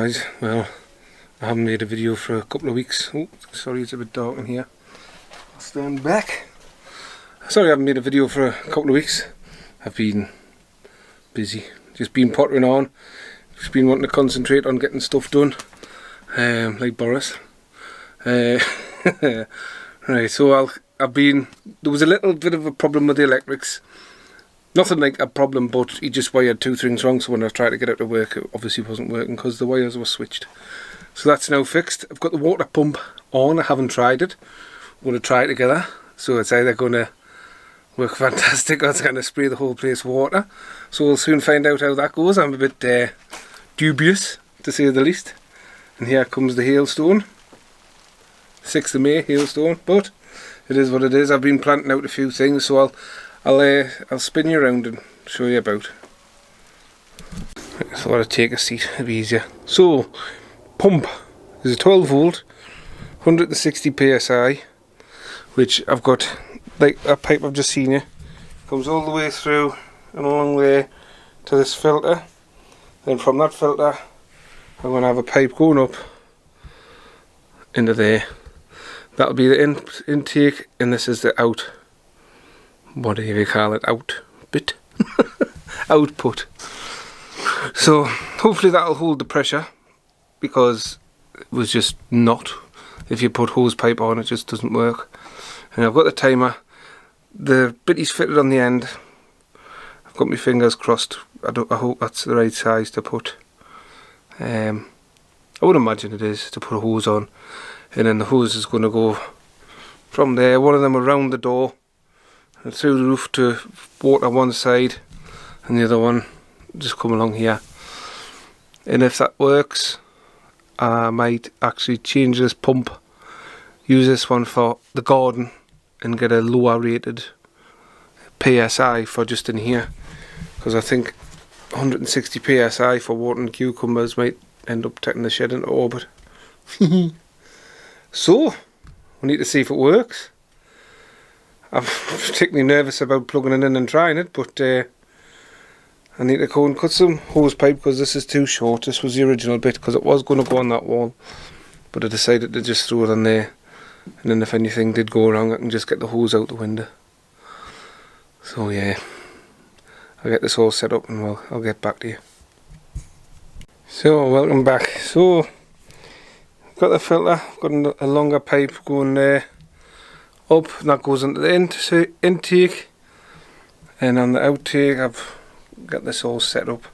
guys, well, I haven't made a video for a couple of weeks. Oh, sorry, it's a bit dark in here. I'll stand back. Sorry I haven't made a video for a couple of weeks. I've been busy, just been pottering on. Just been wanting to concentrate on getting stuff done, like Boris. Right, so there was a little bit of a problem with the electrics. Nothing like a problem, but he just wired two things wrong, so when I tried to get out to work, it obviously wasn't working because the wires were switched. So that's now fixed. I've got the water pump on. I haven't tried it. We're going to try it together. So it's either going to work fantastic or it's going to spray the whole place with water. So we'll soon find out how that goes. I'm a bit dubious, to say the least. And here comes the hailstone. 6th of May hailstone, but it is what it is. I've been planting out a few things, so I'll spin you around and show you about. I thought I'd take a seat, it'd be easier. So, pump is a 12 volt, 160 psi, which I've got, like that pipe I've just seen you, comes all the way through and along there to this filter. Then from that filter, I'm going to have a pipe going up into there. That'll be the intake, and this is the out. What do you call it? Output. Output. So hopefully that'll hold the pressure, because it was just not. If you put hose pipe on, it just doesn't work. And I've got the timer. The bitty's fitted on the end. I've got my fingers crossed. I hope that's the right size to put. I would imagine it is, to put a hose on. And then the hose is going to go from there, one of them around the door and through the roof to water one side, and the other one just come along here. And if that works, I might actually change this pump, use this one for the garden and get a lower rated PSI for just in here, because I think 160 PSI for watering cucumbers might end up taking the shed into orbit. So, we need to see if it works. I'm particularly nervous about plugging it in and trying it, but I need to go and cut some hose pipe because this is too short. This was the original bit, because it was going to go on that wall, but I decided to just throw it on there, and then if anything did go wrong, I can just get the hose out the window. So yeah, I'll get this all set up and I'll get back to you. So, welcome back. So, got the filter, got a longer pipe going there up, and that goes into the intake, and on the outtake I've got this all set up.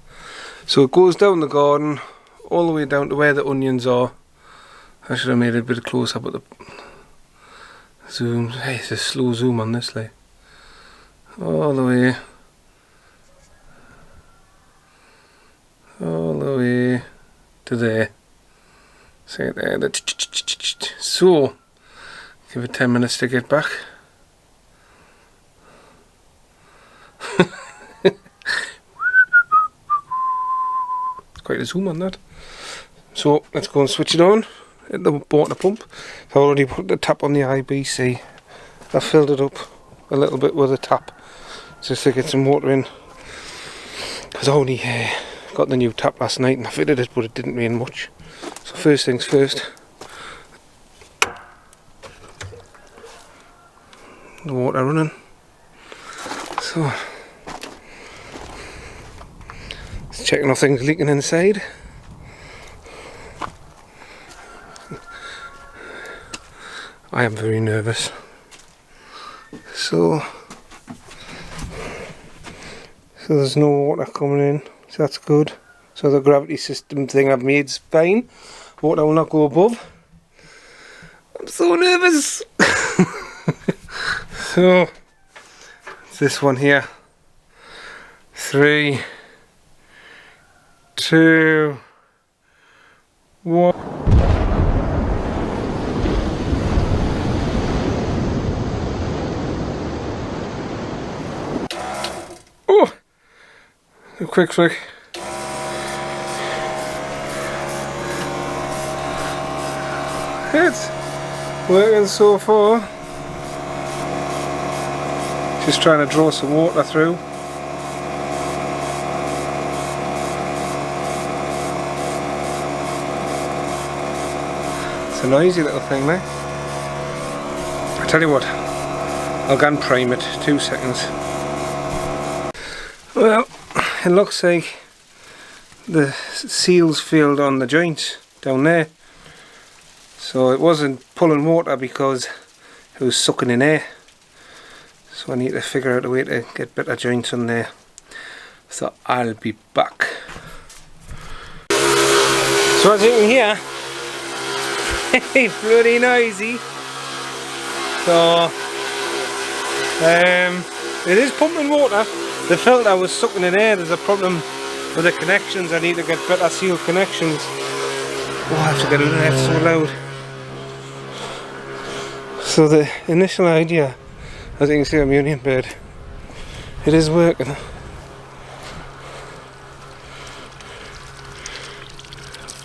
So it goes down the garden all the way down to where the onions are. I should have made it a bit closer, but the zoom, hey, it's a slow zoom on this, like, all the way to there. See it there. So give it 10 minutes to get back. Quite a zoom on that. So let's go and switch it on at the water pump. I've already put the tap on the IBC. I filled it up a little bit with a tap just to get some water in, because I only got the new tap last night and I fitted it, but it didn't rain much. So first things first, the water running. So just checking nothing's leaking inside. I am very nervous. So there's no water coming in, so that's good. So the gravity system thing I've made is fine. Water will not go above. I'm so nervous. So it's this one here. 3, 2, 1. Oh, a quick flick. It's working so far. Just trying to draw some water through. It's a noisy little thing there. I tell you what, I'll go and prime it. 2 seconds. Well, it looks like the seals failed on the joints down there. So it wasn't pulling water because it was sucking in air. So I need to figure out a way to get better joints on there. So I'll be back. So as you can hear, it's bloody noisy. So it is pumping water. The filter was sucking in air. There's a problem with the connections. I need to get better sealed connections. Oh, I have to get rid of that, it's so loud. So the initial idea, as you can see on my onion bed, it is working.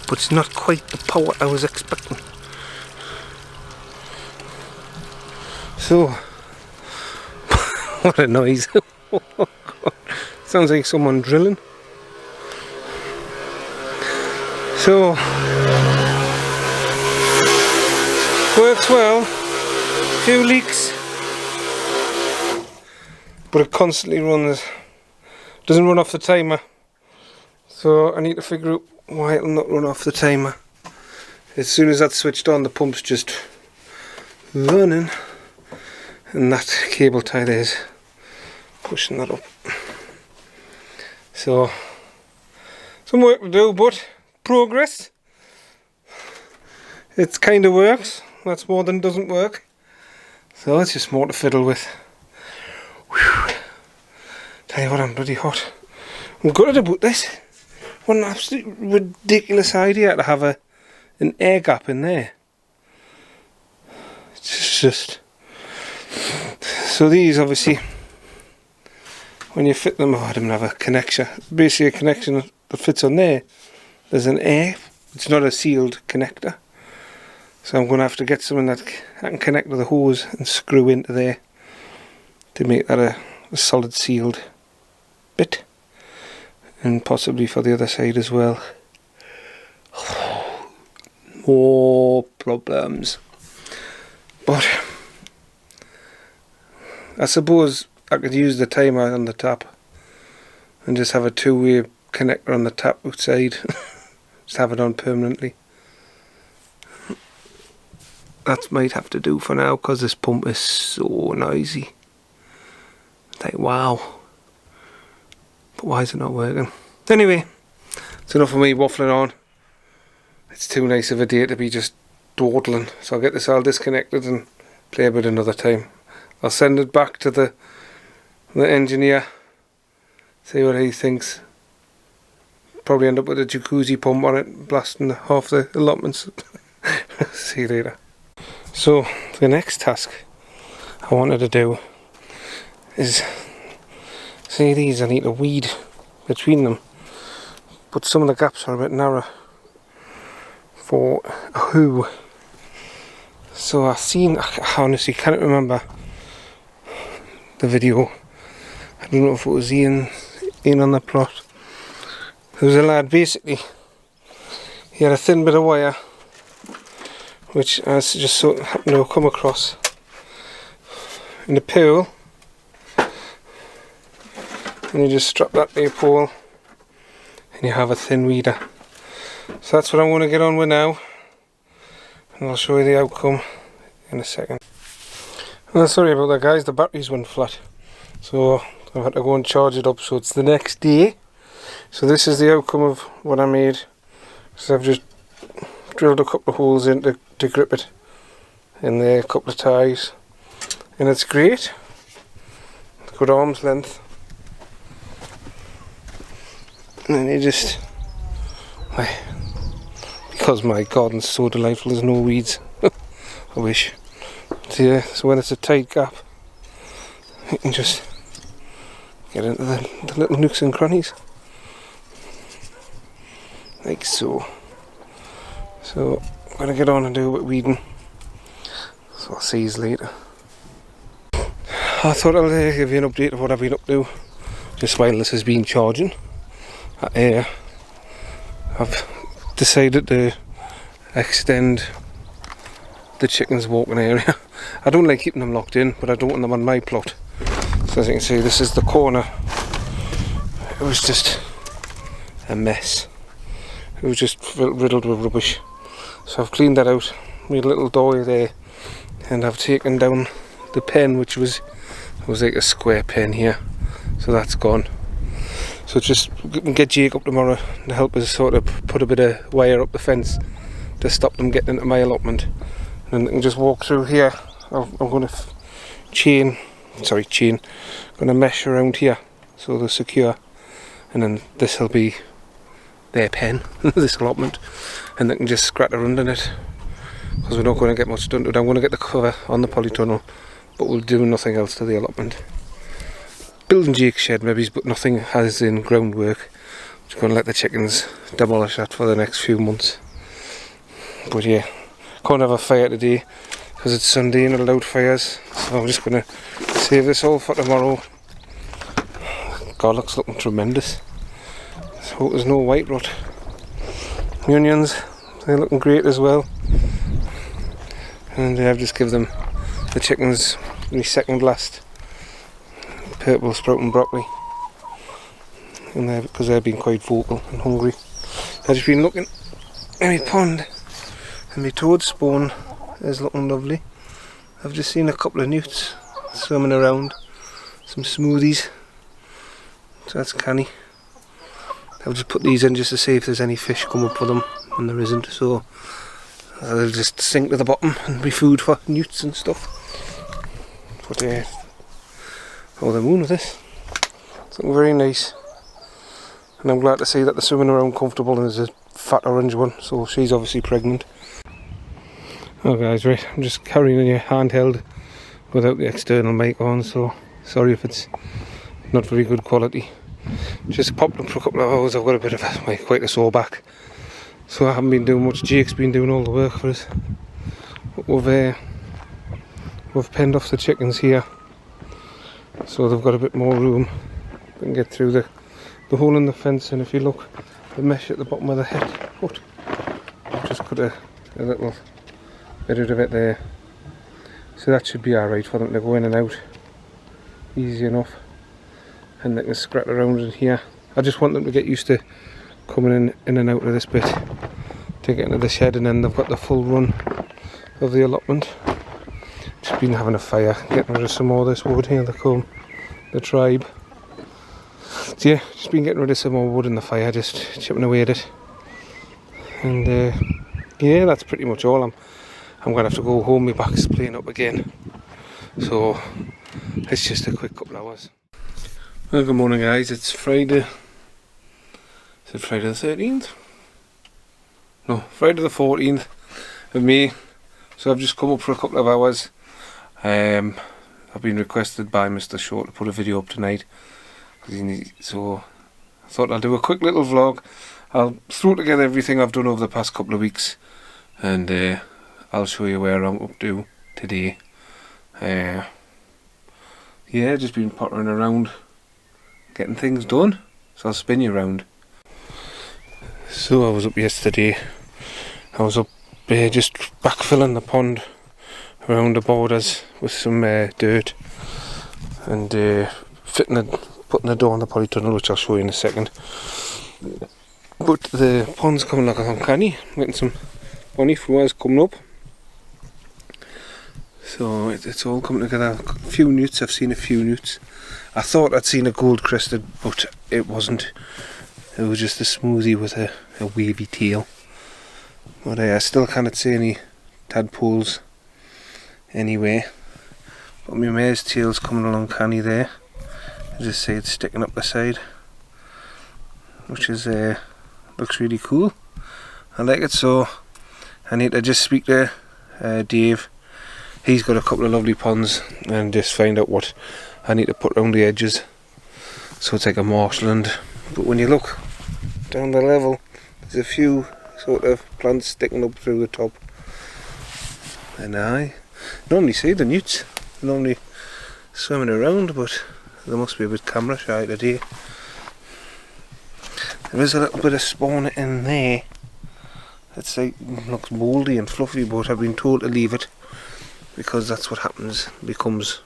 But it's not quite the power I was expecting. So, what a noise. Sounds like someone drilling. So, works well. Few leaks, but it constantly runs. Doesn't run off the timer. So I need to figure out why it'll not run off the timer. As soon as that's switched on, the pump's just running, and that cable tie there is pushing that up. So some work to do, but progress. It kind of works. That's more than doesn't work. So it's just more to fiddle with. Whew. Tell you what, I'm bloody hot. I'm gutted about this. What an absolute ridiculous idea to have an air gap in there. It's just... So these obviously, when you fit them, I don't have a connection. Basically a connection that fits on there. There's an air. It's not a sealed connector. So I'm going to have to get something that I can connect to the hose and screw into there to make that a solid sealed bit, and possibly for the other side as well. More problems. But I suppose I could use the timer on the tap and just have a two-way connector on the tap outside. Just have it on permanently. That might have to do for now because this pump is so noisy. Like, wow. But why is it not working? Anyway, it's enough of me waffling on. It's too nice of a day to be just dawdling. So I'll get this all disconnected and play a bit another time. I'll send it back to the engineer. See what he thinks. Probably end up with a jacuzzi pump on it, blasting half the allotments. See you later. So the next task I wanted to do is, see these, I need to weed between them, but some of the gaps are a bit narrow for a hoe. So I honestly can't remember the video. I don't know if it was Ian on the plot. There was a lad, basically he had a thin bit of wire which I just so happened to come across in the pool, and you just strap that to your pole and you have a thin weeder. So that's what I'm going to get on with now, and I'll show you the outcome in a second. Well, sorry about that guys, the batteries went flat, so I've had to go and charge it up. So it's the next day. So this is the outcome of what I made. So I've just drilled a couple of holes in to grip it in there, a couple of ties, and it's great. It's good arm's length, and then you just, because my garden's so delightful, there's no weeds. I wish. So yeah, so when it's a tight gap, you can just get into the little nooks and crannies, like so. So I'm going to get on and do a bit of weeding, so I'll see you later. I thought I'll give you an update of what I've been up to just while this has been charging. I've decided to extend the chickens' walking area. I don't like keeping them locked in, but I don't want them on my plot. So as you can see, this is the corner. It was just a mess. It was just riddled with rubbish. So I've cleaned that out, made a little doorway there, and I've taken down the pen, which was like a square pen here. So that's gone. So just get Jake up tomorrow to help us sort of put a bit of wire up the fence to stop them getting into my allotment. And they can just walk through here. I'm going to going to mesh around here so they're secure. And then this will be their pen, this allotment, and they can just scratter under it, because we're not going to get much done to it. I'm going to get the cover on the polytunnel, but we'll do nothing else to the allotment. Building Jake's shed maybe, but nothing has in groundwork. Just going to let the chickens demolish that for the next few months. But yeah, can't have a fire today because it's Sunday and allowed fires, so I'm just going to save this all for tomorrow. Garlic's looking tremendous. So there's no white rot. The onions, they're looking great as well. And I've just given the chickens my second last purple sprouting broccoli. And because they've been quite vocal and hungry. I've just been looking in my pond, and my toad spawn is looking lovely. I've just seen a couple of newts swimming around, some smoothies. So that's canny. I'll just put these in just to see if there's any fish come up for them, and there isn't, so they'll just sink to the bottom and be food for newts and stuff. But oh, the moon with this, it's looking very nice, and I'm glad to see that they're swimming around comfortable. And there's a fat orange one, so she's obviously pregnant. Oh guys, right, I'm just carrying a handheld without the external mic on, so sorry if it's not very good quality. Just popped up for a couple of hours. I've got a bit of quite a sore back, so I haven't been doing much. Jake's been doing all the work for us. We've penned off the chickens here, so they've got a bit more room. They can get through the hole in the fence, and if you look, the mesh at the bottom of the head. I've just cut a little bit of it there, so that should be alright for them to go in and out easy enough. And they can scrap around in here. I just want them to get used to coming in and out of this bit to get into the shed, and then they've got the full run of the allotment. Just been having a fire, getting rid of some more of this wood here. They come, the tribe. So yeah, just been getting rid of some more wood in the fire, just chipping away at it. And yeah, that's pretty much all. I'm going to have to go home. My back's playing up again, so it's just a quick couple of hours. Well, good morning guys, it's Friday. Is it Friday the 13th? No, Friday the 14th of May. So I've just come up for a couple of hours. I've been requested by Mr. Shaw to put a video up tonight. So I thought I'll do a quick little vlog. I'll throw together everything I've done over the past couple of weeks, and I'll show you where I'm up to today. Yeah, just been pottering around, getting things done, so I'll spin you around. So I was up yesterday. I was up just backfilling the pond around the borders with some dirt, and putting the door on the polytunnel, which I'll show you in a second. But the pond's coming like uncanny. I'm getting some bunny flowers coming up, so it's all coming together. A few newts, I've seen a few newts. I thought I'd seen a gold crested, but it wasn't. It was just a smoothie with a wavy tail. But I still can't see any tadpoles anyway. But my mare's tail's coming along canny there. I just see it's sticking up the side, which is looks really cool. I like it. So I need to just speak to Dave. He's got a couple of lovely ponds, and just find out what I need to put around the edges, so it's like a marshland. But when you look down the level, there's a few sort of plants sticking up through the top, and I normally see the newts normally swimming around, but they must be a bit camera shy today. There is a little bit of spawn in there It's like, looks mouldy and fluffy, but I've been told to leave it because that's what happens. It becomes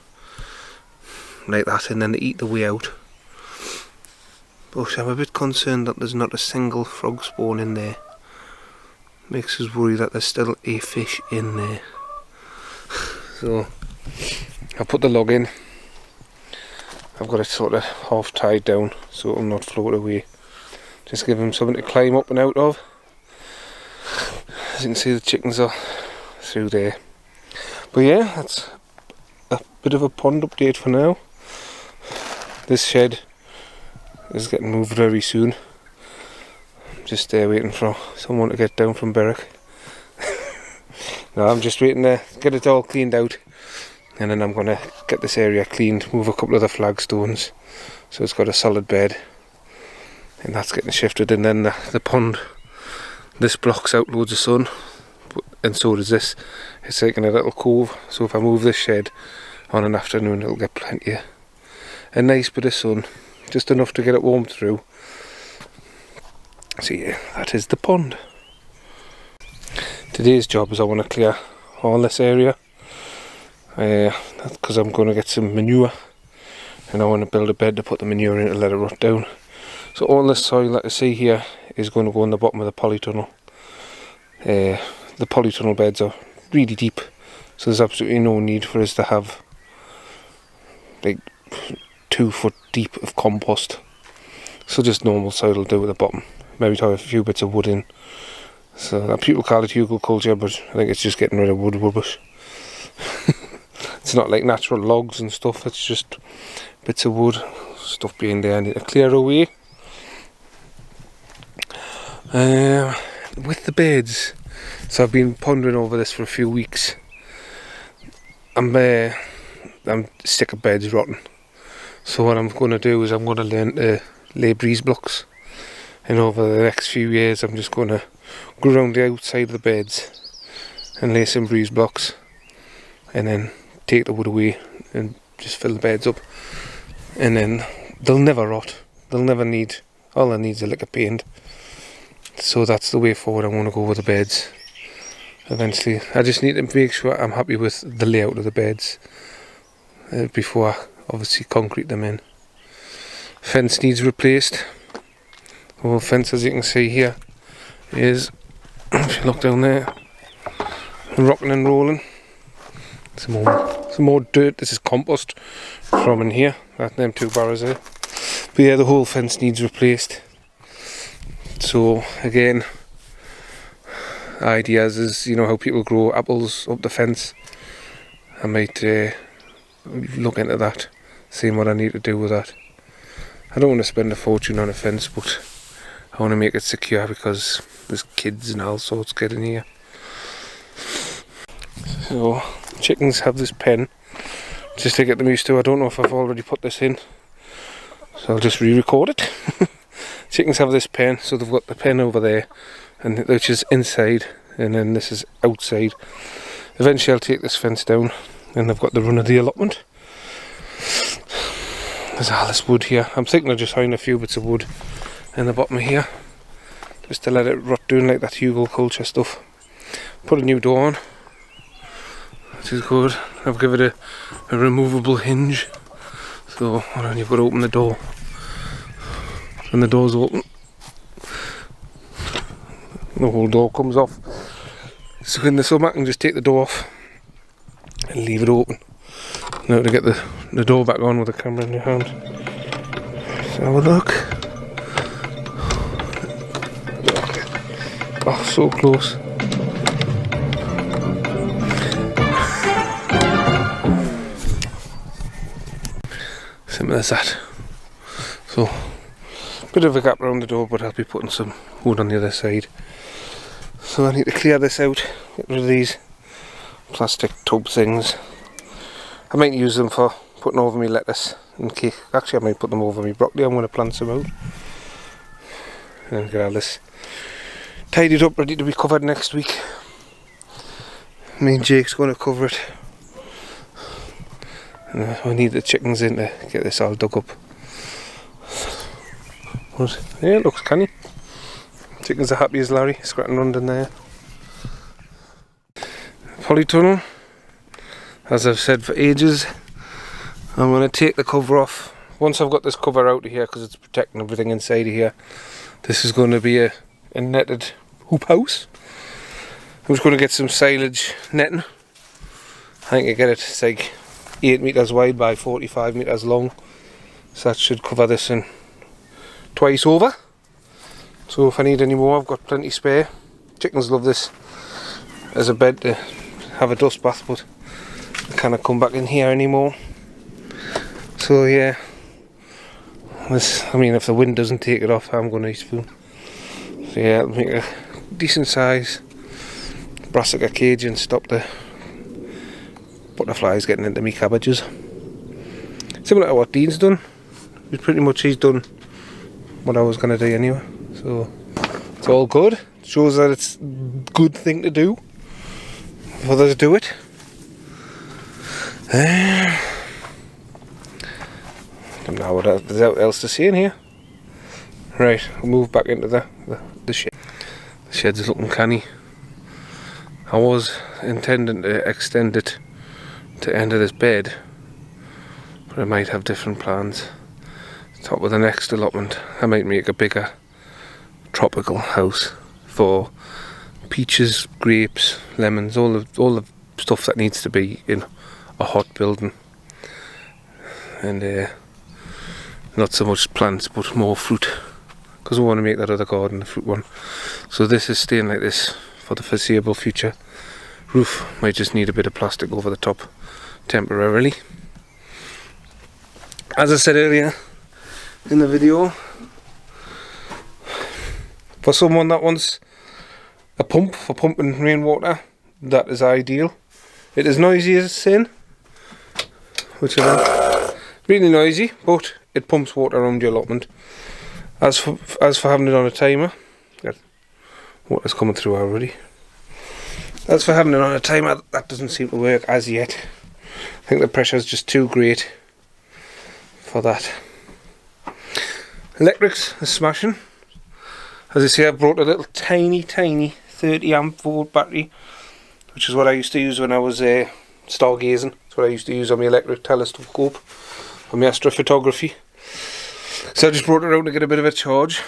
like that and then they eat the way out. But I'm a bit concerned that there's not a single frog spawn in there. Makes us worry that there's still a fish in there. So I'll put the log in. I've got it sort of half tied down so it'll not float away. Just give him something to climb up and out of. As you can see, the chickens are through there. But yeah, that's a bit of a pond update for now. This shed is getting moved very soon. Just there waiting for someone to get down from Berwick. No, I'm just waiting to get it all cleaned out, and then I'm going to get this area cleaned, move a couple of the flagstones so it's got a solid bed, and that's getting shifted. And then the pond, this blocks out loads of sun, and so does this. It's like in a little cove, so if I move this shed on an afternoon it'll get plenty of a nice bit of sun, just enough to get it warmed through. So yeah, that is the pond. Today's job is I want to clear all this area because I'm going to get some manure, and I want to build a bed to put the manure in to let it rot down. So all this soil that I see here is going to go in the bottom of the polytunnel. The polytunnel beds are really deep, so there's absolutely no need for us to have like 2 foot deep of compost. So just normal soil will do at the bottom. Maybe throw a few bits of wood in. So people call it enclosure, but I think it's just getting rid of wood rubbish. It's not like natural logs and stuff, it's just bits of wood, stuff being there I need to clear away. With the beds, so I've been pondering over this for a few weeks. I'm sick of beds rotting. So what I'm going to do is I'm going to learn to lay breeze blocks. And over the next few years I'm just going to go around the outside of the beds and lay some breeze blocks, and then take the wood away and just fill the beds up, and then they'll never rot. They'll never need, all they need is a lick of paint. So that's the way forward. I want to go with the beds eventually. I just need to make sure I'm happy with the layout of the beds before I obviously concrete them in. Fence needs replaced. The whole fence, as you can see here, is, if you look down there, rocking and rolling. Some more dirt. This is compost from in here, them 2 barrows there. But yeah, the whole fence needs replaced. So again, ideas is, you know how people grow apples up the fence. I might look into that, seeing what I need to do with that. I don't want to spend a fortune on a fence, but I want to make it secure because there's kids and all sorts get in here. So chickens have this pen just to get them used to. I don't know if I've already put this in, so I'll just re-record it. Chickens have this pen, so they've got the pen over there, and which is inside, and then this is outside. Eventually I'll take this fence down, and I've got the run of the allotment. There's all this wood here. I'm thinking of just hiding a few bits of wood in the bottom of here, just to let it rot down like that enclosure stuff. Put a new door on, which is good. I've given it a removable hinge, so you've got to open the door. When the door's open, the whole door comes off. So in the summer I can just take the door off and leave it open. Now to get the door back on with the camera in your hand. Let's have a look. Oh, so close. Simple as that. So, bit of a gap around the door, but I'll be putting some wood on the other side. So I need to clear this out, get rid of these plastic tub things. I might use them for putting over my lettuce and cake. Actually I might put them over my broccoli. I'm going to plant some out. And get all this tidied up, ready to be covered next week. Me and Jake's going to cover it. And I need the chickens in to get this all dug up. But yeah, it looks canny. Chickens are happy as Larry, scratching around in there. polytunnel, as I've said for ages. I'm going to take the cover off. Once I've got this cover out of here, because it's protecting everything inside of here, this is going to be a netted hoop house. I'm just going to get some silage netting. I think I get it, it's like 8 metres wide by 45 metres long. So that should cover this in twice over. So if I need any more, I've got plenty spare. Chickens love this as a bed to have a dust bath, but I can't come back in here anymore. So yeah, this, I mean, if the wind doesn't take it off, I'm going to spoon. So yeah, I'll make a decent size brassica cage and stop the butterflies getting into me cabbages. Similar to what Dean's done. He's done what I was going to do anyway. So it's all good. It shows that it's a good thing to do. If others do it. Don't know what else to see in here. Right, we'll move back into the shed. The shed's looking canny. I was intending to extend it to the end of this bed, but I might have different plans. Top of the next allotment, I might make a bigger tropical house for peaches, grapes, lemons, all the stuff that needs to be in a hot building. And not so much plants, but more fruit, because we want to make that other garden the fruit one. So this is staying like this for the foreseeable future. Roof might just need a bit of plastic over the top temporarily. As I said earlier in the video, for someone that wants a pump for pumping rainwater, that is ideal. It is noisy as sin, which is really noisy, but it pumps water around your allotment. As for having it on a timer, water's coming through already. As for having it on a timer, that doesn't seem to work as yet. I think the pressure is just too great for that. Electrics is smashing. As I say, I've brought a little tiny 30 amp volt battery, which is what I used to use when I was stargazing. That's what I used to use on my electric telescope for my astrophotography. So I just brought it around to get a bit of a charge.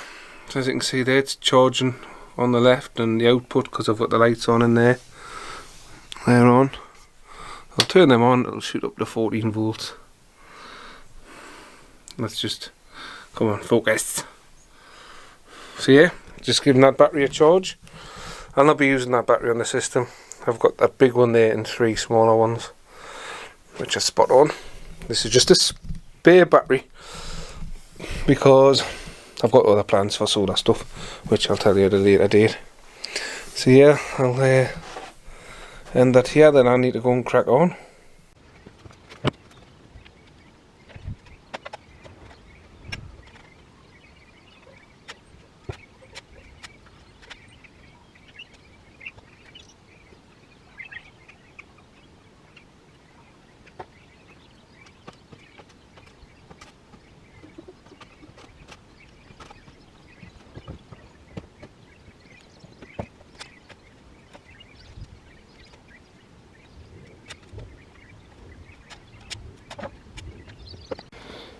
So as you can see there, it's charging on the left, and the output, because I've got the lights on in there, they're on. I'll turn them on, it'll shoot up to 14 volts. Let's just, come on, focus. So yeah, just giving that battery a charge. I'll not be using that battery on the system. I've got that big one there and 3 smaller ones, which are spot on. This is just a spare battery, because I've got other plans for solar stuff, which I'll tell you at a later date. So yeah, I'll end that here, then I need to go and crack on.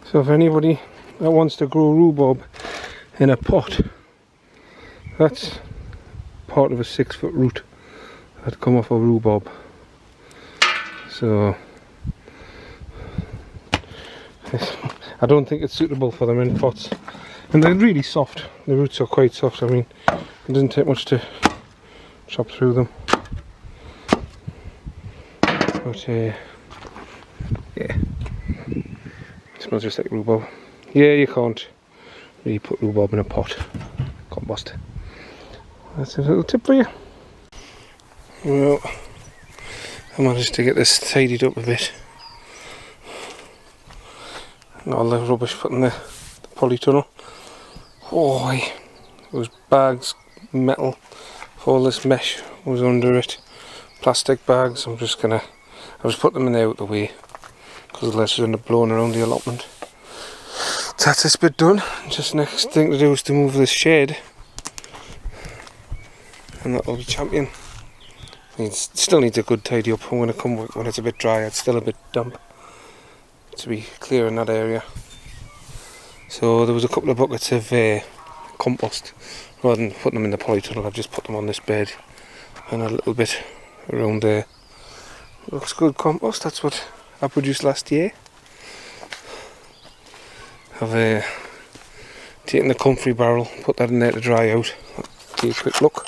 So if anybody that wants to grow rhubarb in a pot, that's part of a 6-foot root that come off a rhubarb. So I don't think it's suitable for them in pots, and they're really soft. The roots are quite soft. I mean, it doesn't take much to chop through them. But yeah. Smells just like rhubarb. Yeah, you can't really put rhubarb in a pot. Compost. That's a little tip for you. Well, I managed to get this tidied up a bit. All the rubbish put in the polytunnel. Oh, those bags, metal, all this mesh was under it. Plastic bags. I just put them in there out the way, because the less end up blowing around the allotment. So that's this bit done. Just next thing to do is to move this shed, and that'll be champion. It still needs a good tidy up. I'm going to come when it's a bit dry. It's still a bit damp to be clear in that area. So there was a couple of buckets of compost. Rather than putting them in the polytunnel, I've just put them on this bed and a little bit around there. Looks good compost. That's what I produced last year. I've taken the comfrey barrel, put that in there to dry out. Take a quick look.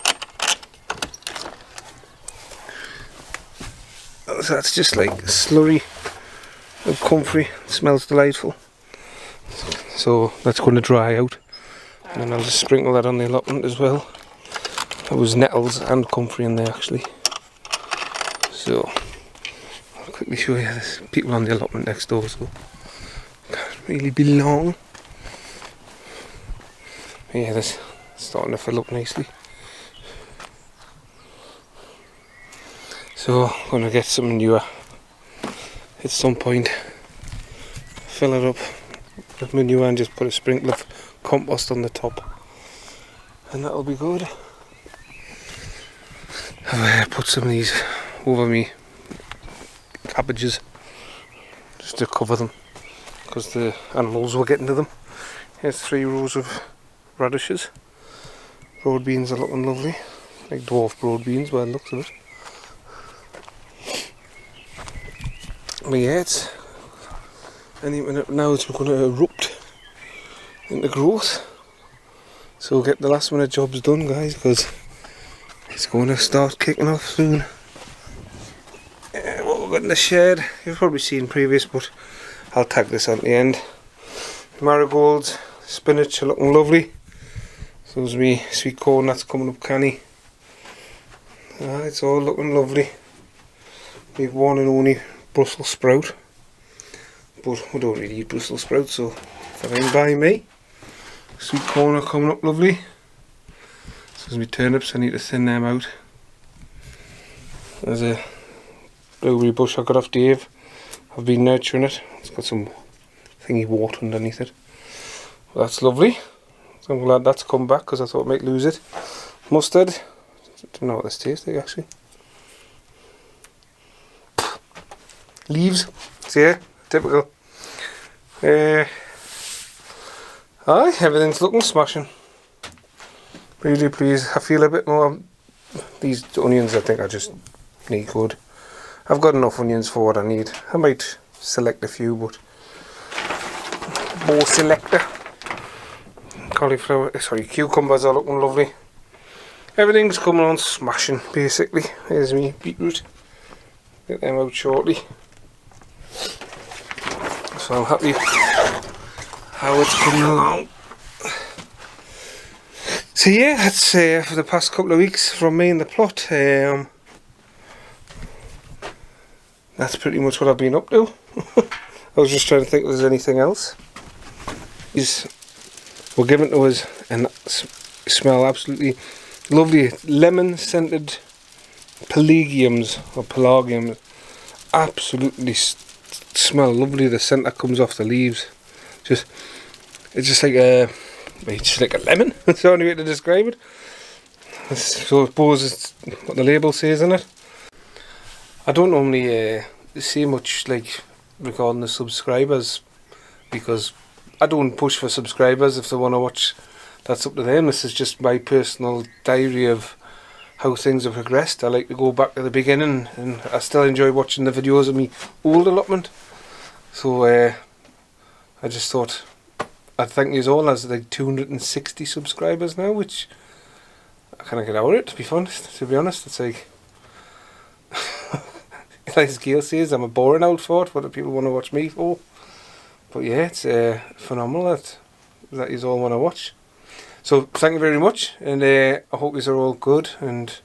So that's just like slurry of comfrey. It smells delightful. So that's going to dry out. And then I'll just sprinkle that on the allotment as well. There was nettles and comfrey in there actually. So I'll quickly show you. There's people on the allotment next door, so can't really be long. But yeah, this starting to fill up nicely. So I'm going to get some newer at some point. Fill it up with manure and just put a sprinkle of compost on the top, and that'll be good. I've put some of these over me cabbages just to cover them because the animals were getting to them. Here's 3 rows of radishes. Broad beans are looking lovely, like dwarf broad beans by the looks of it. But yeah, it's any minute now it's going to erupt into growth. So we'll get the last minute jobs done, guys, because it's going to start kicking off soon. What we've got in the shed, you've probably seen previous, but I'll tag this on the end. Marigolds, spinach are looking lovely. So there's me sweet corn that's coming up canny. It's all looking lovely. We've one and only Brussels sprout, but we don't really eat Brussels sprouts, so fine by me. Sweet corn are coming up lovely. So there's my turnips, I need to thin them out. There's a blueberry bush I got off Dave. I've been nurturing it. It's got some thingy water underneath it. But that's lovely. So I'm glad that's come back because I thought I might lose it. Mustard. Don't know what this tastes like actually. Leaves. So yeah, typical. Everything's looking smashing. Really pleased. I feel a bit more. These onions I think I just need good. I've got enough onions for what I need. I might select a few, but more selector. Cauliflower, sorry, cucumbers are looking lovely. Everything's coming on smashing basically. Here's me beetroot. Get them out shortly. So I'm happy how it's coming along. So yeah, that's for the past couple of weeks from me in the plot. That's pretty much what I've been up to. I was just trying to think if there's anything else. These were given to us and smell absolutely lovely. Lemon scented pelagiums or pelagiums. Absolutely smell lovely. The scent that comes off the leaves. It's just like a lemon. That's the only way to describe it. So I suppose it's what the label says in it. I don't normally say much like regarding the subscribers because I don't push for subscribers. If they want to watch, that's up to them. This is just my personal diary of how things have progressed. I like to go back to the beginning, and I still enjoy watching the videos of me old allotment. So I just thought I'd thank you all, as like 260 subscribers now, which I kind of get out of it, to be honest. It's like, like Gail says, I'm a boring outfit. What do people want to watch me for? But yeah, it's phenomenal that you all want to watch. So thank you very much, and I hope you are all good, and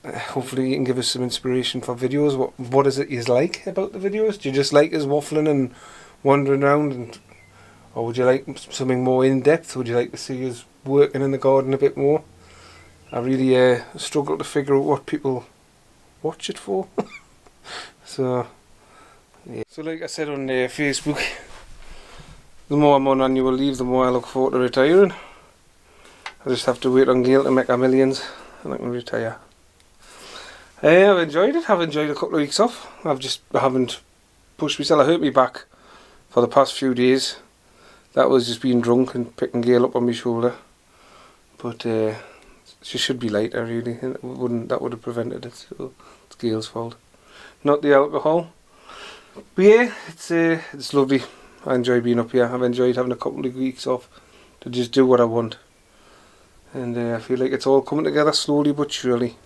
hopefully you can give us some inspiration for videos. What is it you like about the videos? Do you just like us waffling and wandering around, or would you like something more in depth? Would you like to see us working in the garden a bit more? I really struggle to figure out what people watch it for. So yeah. So like I said on Facebook, the more I'm on annual leave, the more I look forward to retiring. I just have to wait on Gail to make her millions and I can retire I've enjoyed it. I've enjoyed a couple of weeks off. I haven't pushed myself. I hurt me back for the past few days. That was just being drunk and picking Gail up on my shoulder. But she should be lighter really. And that would have prevented it. So it's Gail's fault, not the alcohol. But yeah, it's lovely. I enjoy being up here. I've enjoyed having a couple of weeks off to just do what I want. And I feel like it's all coming together slowly but surely.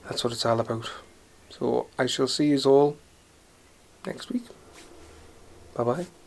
That's what it's all about. So I shall see you all next week. Bye bye.